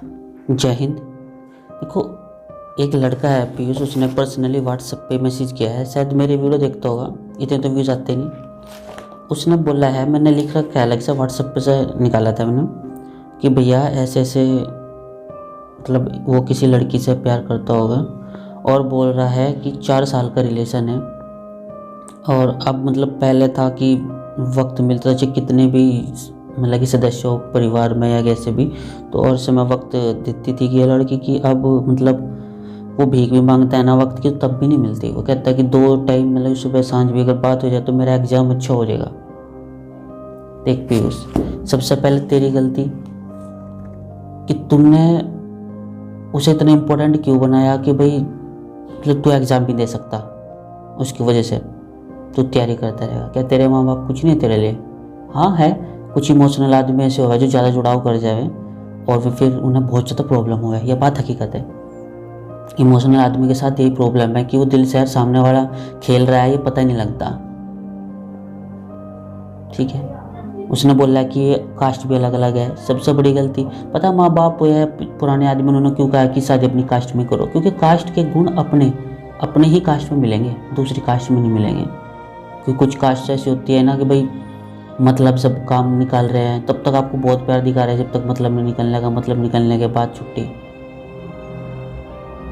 जय हिंद। देखो, एक लड़का है पीयूष, उसने पर्सनली व्हाट्सएप पे मैसेज किया है, शायद मेरे वीडियो देखता होगा, इतने तो व्यूज़ आते नहीं। उसने बोला है, मैंने लिख रखा है अलग से, व्हाट्सएप पे से निकाला था मैंने, कि भैया ऐसे ऐसे, मतलब वो किसी लड़की से प्यार करता होगा और बोल रहा है कि 4 साल का रिलेशन है, और अब मतलब पहले था कि वक्त मिलता था, चाहे कितने भी मतलब कि सदस्य हो परिवार में या कैसे भी, तो और समय वक्त देती थी कि ये लड़की की, अब मतलब वो भीख भी मांगता है ना वक्त की, तब भी नहीं मिलती। वो कहता है कि 2 टाइम मतलब सुबह सांझ भी अगर बात हो जाए तो मेरा एग्ज़ाम अच्छा हो जाएगा। देख पीयूष, सबसे पहले तेरी गलती कि तुमने उसे इतना इम्पोर्टेंट क्यों बनाया कि भाई मतलब तू एग्ज़ाम भी दे सकता, उसकी वजह से तू तैयारी करता रहेगा। क्या तेरे माँ बाप कुछ नहीं तेरे लिए? हाँ है, कुछ इमोशनल आदमी ऐसे होगा जो ज़्यादा जुड़ाव कर जाए और फिर उन्हें बहुत ज़्यादा प्रॉब्लम हुआ है, यह बात हकीकत है। इमोशनल आदमी के साथ यही प्रॉब्लम है कि वो दिल से सामने वाला खेल रहा है, ये पता ही नहीं लगता। ठीक है, उसने बोला कि ये कास्ट भी अलग अलग है, सबसे बड़ी गलती पता माँ बाप या पुराने आदमी उन्होंने क्यों कहा कि शादी अपनी कास्ट में करो? क्योंकि कास्ट के गुण अपने अपने ही कास्ट में मिलेंगे, दूसरी कास्ट में नहीं मिलेंगे। क्योंकि कुछ कास्ट ऐसी होती है ना कि भाई मतलब सब काम निकाल रहे हैं, तब तक आपको बहुत प्यार दिखा रहे हैं, जब तक मतलब नहीं निकलने का, मतलब निकलने के बाद छुट्टी।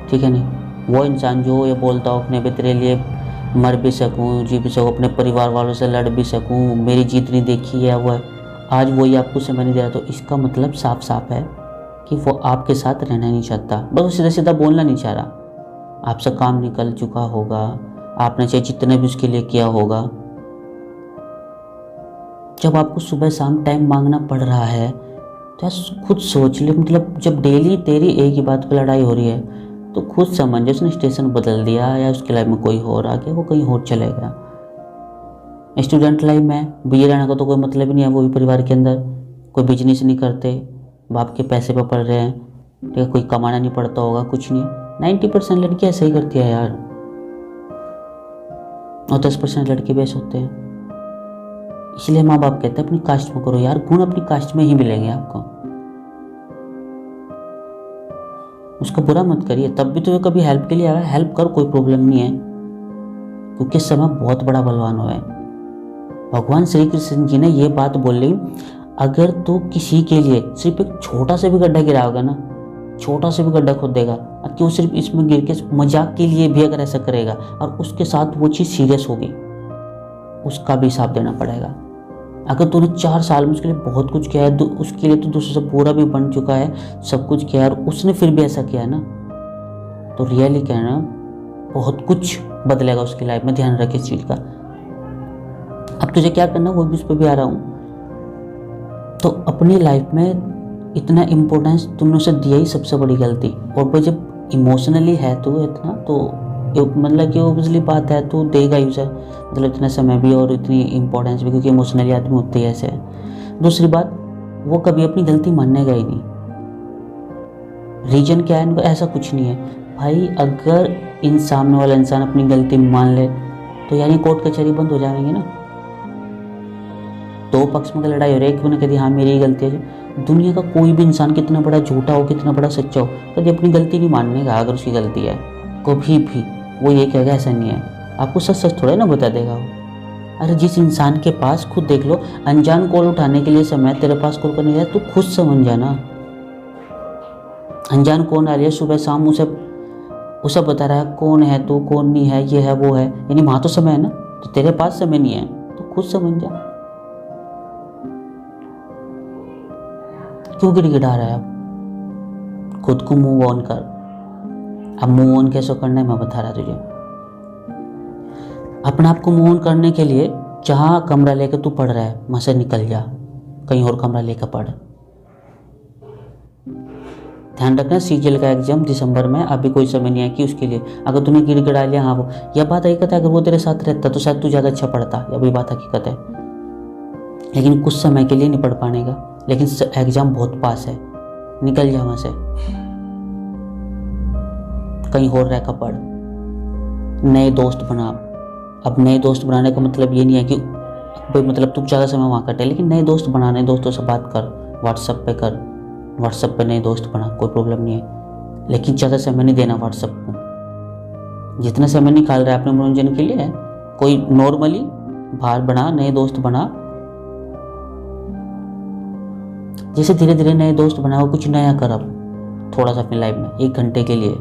ठीक है नहीं, वो इंसान जो ये बोलता हो अपने तेरे लिए मर भी सकूं, जी भी सकूं, अपने परिवार वालों से लड़ भी सकूं, मेरी जीत नहीं देखी है वो है, आज वही आपको समय नहीं दे रहा, तो इसका मतलब साफ साफ है कि वो आपके साथ रहना नहीं चाहता। बस वो सीधा सीधा बोलना नहीं चाह रहा। आपसे काम निकल चुका होगा, आपने चाहे जितने भी उसके लिए किया होगा। जब आपको सुबह शाम टाइम मांगना पड़ रहा है तो यार खुद सोच ले, मतलब जब डेली तेरी एक ही बात पर लड़ाई हो रही है तो खुद समझ, उसने स्टेशन बदल दिया या उसकी लाइफ में कोई और आ गया, वो कहीं और चले गया। स्टूडेंट लाइफ में बीए रहने का तो कोई मतलब ही नहीं है, वो भी परिवार के अंदर कोई बिजनेस नहीं करते, बाप के पैसे पर पढ़ रहे हैं, ठीक है, कोई कमाना नहीं पड़ता होगा, कुछ नहीं। 90% लड़कियाँ ऐसे ही करती है यार, और 10% लड़के भी ऐसे होते हैं। इसलिए माँ बाप कहते हैं अपनी कास्ट में करो यार, गुण अपनी कास्ट में ही मिलेंगे आपको, उसका बुरा मत करिए। तब भी तो कभी हेल्प के लिए आया, हेल्प कर, कोई प्रॉब्लम नहीं है, क्योंकि समय बहुत बड़ा बलवान हुआ है। भगवान श्री कृष्ण जी ने ये बात बोली, अगर तू किसी के लिए सिर्फ एक छोटा सा भी गड्ढा गिरा होगा ना, छोटा सा भी गड्ढा खोद देगा, और क्यों सिर्फ इसमें गिर के मजाक के लिए भी अगर ऐसा करेगा और उसके साथ वो चीज़ सीरियस होगी, उसका भी हिसाब देना पड़ेगा। अगर तूने 4 साल में उसके लिए बहुत कुछ किया है, उसके लिए तो दूसरे से बुरा भी बन चुका है, सब कुछ किया है, और उसने फिर भी ऐसा किया है ना, तो रियली कहना बहुत कुछ बदलेगा उसकी लाइफ में। ध्यान रखे इस चीज़ का। अब तुझे क्या करना वो भी उस पर भी आ रहा हूँ। तो अपनी लाइफ में इतना इम्पोर्टेंस तुमने उसे दिया ही सबसे बड़ी गलती। और भाई जब इमोशनली है तो इतना तो मतलब कि ओबियसली बात है, तो देगा ही उसे, मतलब इतना समय भी और इतनी इम्पोर्टेंस भी, क्योंकि इमोशनली आदमी होते ही ऐसे है। दूसरी बात, वो कभी अपनी गलती मानेगा ही नहीं। रीजन क्या है इनको? ऐसा कुछ नहीं है भाई, अगर इन सामने वाला इंसान अपनी गलती मान ले तो यानी कोर्ट कचहरी बंद हो जाएंगे ना। 2 पक्ष में लड़ाई हो रही है, एक ने कह दी हाँ मेरी ही गलती है। दुनिया का कोई भी इंसान कितना बड़ा झूठा हो, कितना बड़ा सच्चा हो, कभी अपनी गलती नहीं मानने का। अगर उसकी गलती है कभी भी वो ये कहेगा ऐसा नहीं है, आपको सच सच थोड़ा ना बता देगा वो। अरे जिस इंसान के पास, खुद देख लो, अनजान कॉल उठाने के लिए समय तेरे पास कॉल करने गया, तू खुद समझ जाना। अनजान कौन आ रही है सुबह शाम, उसे बता रहा है कौन है तू, कौन नहीं है, ये है वो है, यानी वहाँ तो समय है ना, तो तेरे पास समय नहीं है, तो खुद समझ जा। क्यों गिड़गिड़ा रहा है? अब खुद को मूव ऑन कर। अब मूव ऑन कैसे करना है मैं बता रहा तुझे। अपने आप को मूव ऑन करने के लिए जहाँ कमरा लेकर तू पढ़ रहा है वहाँ से निकल जा, कहीं और कमरा लेकर पढ़। ध्यान रखना, सीजीएल का एग्जाम दिसंबर में, अभी कोई समय नहीं है कि उसके लिए अगर तूने गिड़गिड़ा लिया, हाँ वो यह बात हकीकत है, अगर वो तेरे साथ रहता तो शायद तू ज़्यादा अच्छा पढ़ता, यह भी बात हकीकत है। लेकिन कुछ समय के लिए नहीं पढ़ पाएगा, लेकिन एग्जाम बहुत पास है, निकल जा वहाँ से, कहीं और रहकर पढ़, नए दोस्त बना। अब नए दोस्त बनाने का मतलब ये नहीं है कि भाई मतलब तू ज़्यादा समय वहाँ कटे, लेकिन नए दोस्त बना, नए दोस्तों से बात कर, व्हाट्सएप पे कर, व्हाट्सएप पे नए दोस्त बना, कोई प्रॉब्लम नहीं है, लेकिन ज़्यादा समय नहीं देना व्हाट्सएप को। जितना समय निकाल रहा है अपने मनोरंजन के लिए, कोई नॉर्मली बाहर बना, नए दोस्त बना। जैसे धीरे धीरे नए दोस्त बनाओ, कुछ नया कर अब थोड़ा सा अपनी लाइफ में, 1 घंटे के लिए,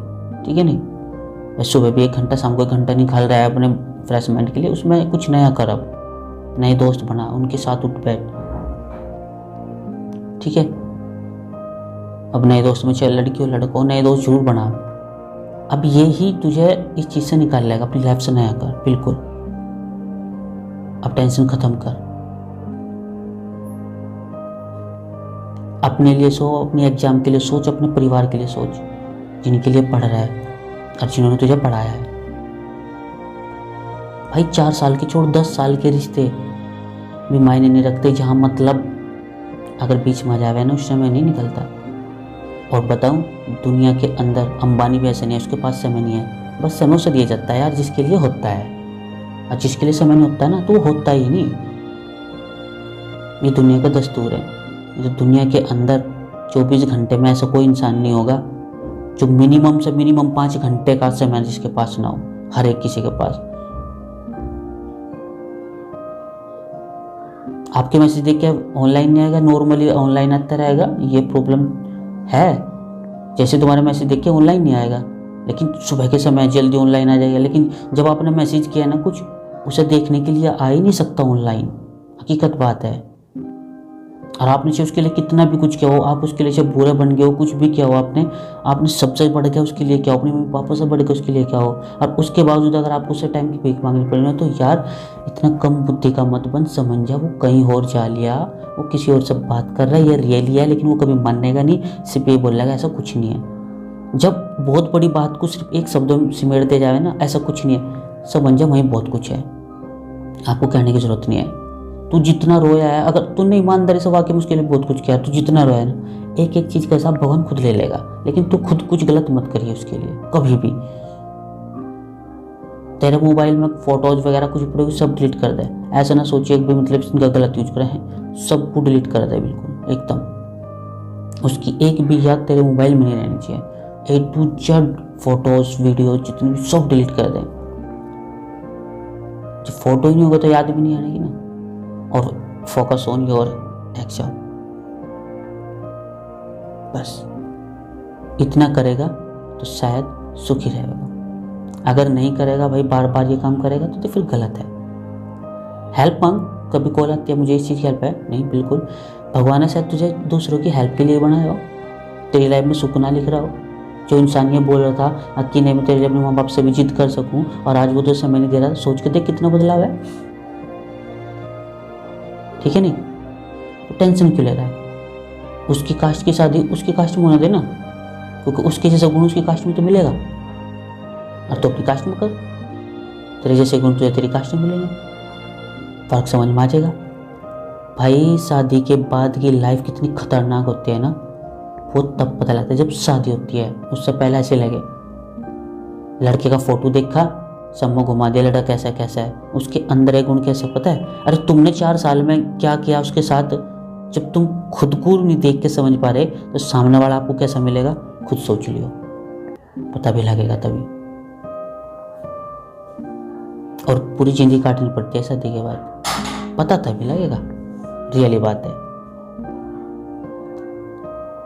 ठीक है नहीं। सुबह भी 1 घंटा, शाम को 1 घंटा निकाल रहा है अपने फ्रेश माइंड के लिए, उसमें कुछ नया कर अब। नए दोस्त बना, उनके साथ उठ बैठ, ठीक है। अब नए दोस्त में चाहे लड़की हो लड़का हो, नए दोस्त जरूर बना। अब ये ही तुझे इस चीज़ से निकाल लेगा, अपनी लाइफ से नया कर बिल्कुल। अब टेंशन खत्म कर, अपने लिए सो, अपने एग्जाम के लिए सोच, अपने परिवार के लिए सोच, जिनके लिए पढ़ रहा है और जिन्होंने तुझे पढ़ाया है। भाई 4 साल के छोड़ 10 साल के रिश्ते भी मायने नहीं रखते, जहाँ मतलब अगर बीच में आ जावे ना, उस समय नहीं निकलता। और बताऊं, दुनिया के अंदर अंबानी भी ऐसे नहीं है, उसके पास समय नहीं है, बस समय उसे दिया जाता है यार, जिसके लिए होता है। और जिसके लिए समय नहीं होता है ना, तो वो होता ही नहीं। ये दुनिया का दस्तूर है। जो दुनिया के अंदर 24 घंटे में ऐसा कोई इंसान नहीं होगा जो मिनिमम से मिनिमम 5 घंटे का समय जिसके पास ना हो, हर एक किसी के पास। आपके मैसेज देख के ऑनलाइन नहीं आएगा, नॉर्मली ऑनलाइन आता रहेगा, ये प्रॉब्लम है। जैसे तुम्हारा मैसेज देख के ऑनलाइन नहीं आएगा, लेकिन सुबह के समय जल्दी ऑनलाइन आ जाएगा। लेकिन जब आपने मैसेज किया ना कुछ, उसे देखने के लिए आ ही नहीं सकता ऑनलाइन, हकीकत बात है। और आपने चाहे उसके लिए कितना भी कुछ किया हो, आप उसके लिए चाहे बुरा बन गए हो, कुछ भी किया हो, आपने सबसे बढ़ गया उसके लिए क्या हो, अपने मम्मी पापा से बढ़ गया उसके लिए क्या हो, और उसके बावजूद अगर आपको उससे टाइम की भीख मांगनी पड़े ना, तो यार इतना कम बुद्धि का मत बन, समझ जा वो कहीं और जा लिया, वो किसी और से बात कर रहा है, ये रियली है, लेकिन वो कभी मानेगा नहीं, सिर्फ ये बोलेगा, ऐसा कुछ नहीं है। जब बहुत बड़ी बात को सिर्फ एक शब्दों में सिमट दे जाए ना, ऐसा कुछ नहीं है, समझ जा वहीं बहुत कुछ है, आपको कहने की जरूरत नहीं है। तू जितना रोया है, अगर तूने ईमानदारी से वाकई मुझके लिए बहुत कुछ किया, तू जितना रोया है ना, एक एक चीज़ का हिसाब भगवान खुद ले लेगा। लेकिन तू खुद कुछ गलत मत करिए उसके लिए कभी भी। तेरे मोबाइल में फोटोज वगैरह कुछ पड़े सब डिलीट कर दे, ऐसा ना सोचिए भी मतलब इनका गलत यूज करें, सबको डिलीट कर दे बिल्कुल एकदम। उसकी एक भी याद तेरे मोबाइल में नहीं रहनी चाहिए। A to Z photos video जितनी भी सब डिलीट कर दे। जब फोटो ही नहीं होगा तो याद भी नहीं आएगी ना। और फोकस ऑन योर एग्जाम, बस इतना करेगा तो शायद सुखी रहेगा। अगर नहीं करेगा भाई, बार बार ये काम करेगा तो फिर गलत है। हेल्प मांग, कभी कॉल आती है मुझे इस चीज़ की हेल्प है, नहीं बिल्कुल, भगवान ने शायद तुझे दूसरों की हेल्प के लिए बनाया हो, तेरी लाइफ में सुख ना लिख रहा हो। जो इंसान ये बोल रहा था कि नहीं मैं तेरे लिए अपने माँ बाप से भी जिद कर सकूं, और आज वो तो समय नहीं दे रहा, सोच के देख कितना बदलाव है, ठीक है नहीं। तो टेंशन क्यों ले रहा है? उसकी कास्ट की शादी उसकी कास्ट में होने देना, क्योंकि उसके जैसा गुण उसकी कास्ट में तो मिलेगा, और तो अपनी कास्ट में कर, तेरे जैसे गुण तुझे तेरी कास्ट में मिलेंगे, फर्क समझ में आ जाएगा। भाई शादी के बाद की लाइफ कितनी खतरनाक होती है ना, वो तब पता लगता है जब शादी होती है। उससे पहले ऐसे लगे, लड़के का फोटो देखा, सब में घुमा दिया, लड़का कैसा कैसा है, उसके अंदर एक गुण कैसा पता है? अरे तुमने 4 साल में क्या किया उसके साथ, जब तुम खुद को नहीं देख के समझ पा रहे तो सामने वाला आपको कैसा मिलेगा, खुद सोच लियो, पता भी लगेगा तभी। और पूरी जिंदगी काटनी पड़ती है शादी के बाद, पता तभी लगेगा, रियली बात है।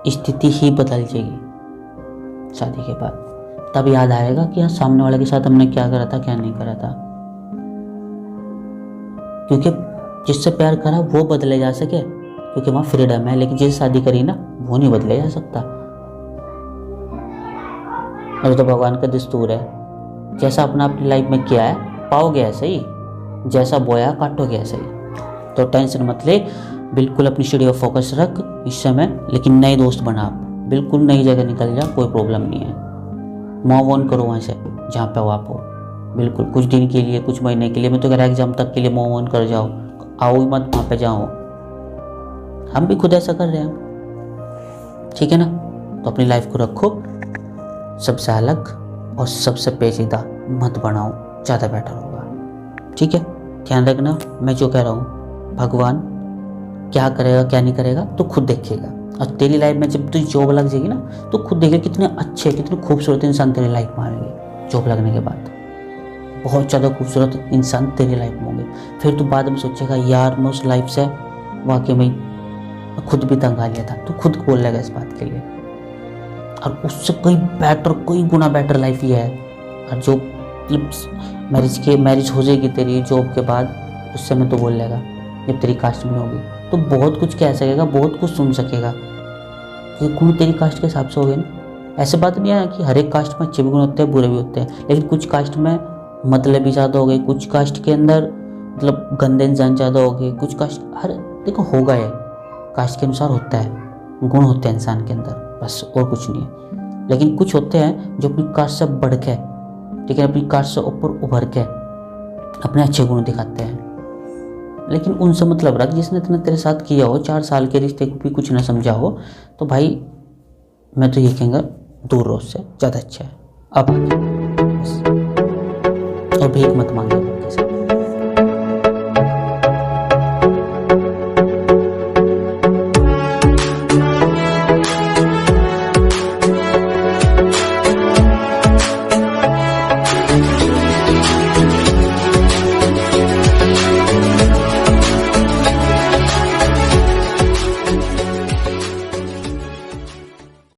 स्थिति ही बदल जाएगी शादी के बाद, तब याद आएगा कि हाँ सामने वाले के साथ हमने क्या करा था क्या नहीं करा था। क्योंकि जिससे प्यार करा वो बदले जा सके, क्योंकि वहाँ फ्रीडम है, लेकिन जिससे शादी करी ना वो नहीं बदले जा सकता। और तो भगवान का दस्तूर है, जैसा अपना अपनी लाइफ में किया है पाओगे ऐसे ही, जैसा बोया काटोगे ऐसे ही। तो टेंशन मत ले, बिल्कुल अपनी स्टडी पर फोकस रख इस समय, लेकिन नए दोस्त बना, बिल्कुल नई जगह निकल जा, कोई प्रॉब्लम नहीं है। मूव ऑन करो वहाँ से जहाँ पे हो आप हो, बिल्कुल कुछ दिन के लिए, कुछ महीने के लिए, मैं तो कह रहा एग्जाम तक के लिए मूव ऑन कर जाओ, आओ ही मत वहाँ पे जाओ। हम भी खुद ऐसा कर रहे हैं, ठीक है ना। तो अपनी लाइफ को रखो सबसे अलग और सबसे पेचीदा मत बनाओ, ज़्यादा बेटर होगा, ठीक है। ध्यान रखना मैं जो कह रहा हूँ, भगवान क्या करेगा क्या नहीं करेगा तो खुद देखेगा, और तेरी लाइफ में जब तुझे जॉब लग जाएगी ना तो खुद देखे कितने अच्छे कितने खूबसूरत इंसान तेरी लाइफ में आएंगे। जॉब लगने के बाद बहुत ज़्यादा खूबसूरत इंसान तेरी लाइफ में होंगे। फिर तू बाद में सोचेगा यार मैं उस लाइफ से वाकई में खुद भी तंग आ गया था, तो खुद बोल लेगा इस बात के लिए। और उससे कोई बेटर कोई गुना बेटर लाइफ ही है। और जो मैरिज हो जाएगी तेरी जॉब के बाद, उस समय तो बोल लेगा जब तेरी कास्ट में होगी तो बहुत कुछ कह सकेगा, बहुत कुछ सुन सकेगा क्योंकि गुण तेरी कास्ट के हिसाब से हो गए ना। ऐसे बात नहीं है कि हर एक कास्ट में अच्छे भी गुण होते हैं बुरे भी होते हैं, लेकिन कुछ कास्ट में मतलब भी ज़्यादा हो गए, कुछ कास्ट के अंदर मतलब गंदे इंसान ज़्यादा हो गए, कुछ कास्ट हर देखो होगा है कास्ट के अनुसार होता है, गुण होते हैं इंसान के अंदर, बस और कुछ नहीं है। लेकिन कुछ होते हैं जो अपनी कास्ट से बढ़ के, ठीक है, अपनी कास्ट से ऊपर उभर के अपने अच्छे गुण दिखाते हैं। लेकिन उनसे मतलब रख जिसने इतना तेरे साथ किया हो, 4 साल के रिश्ते को भी कुछ ना समझा हो, तो भाई मैं तो ये कहूँगा दूर रहो उससे, ज़्यादा अच्छा है। अब आगे बस, और भीख मत मांगे।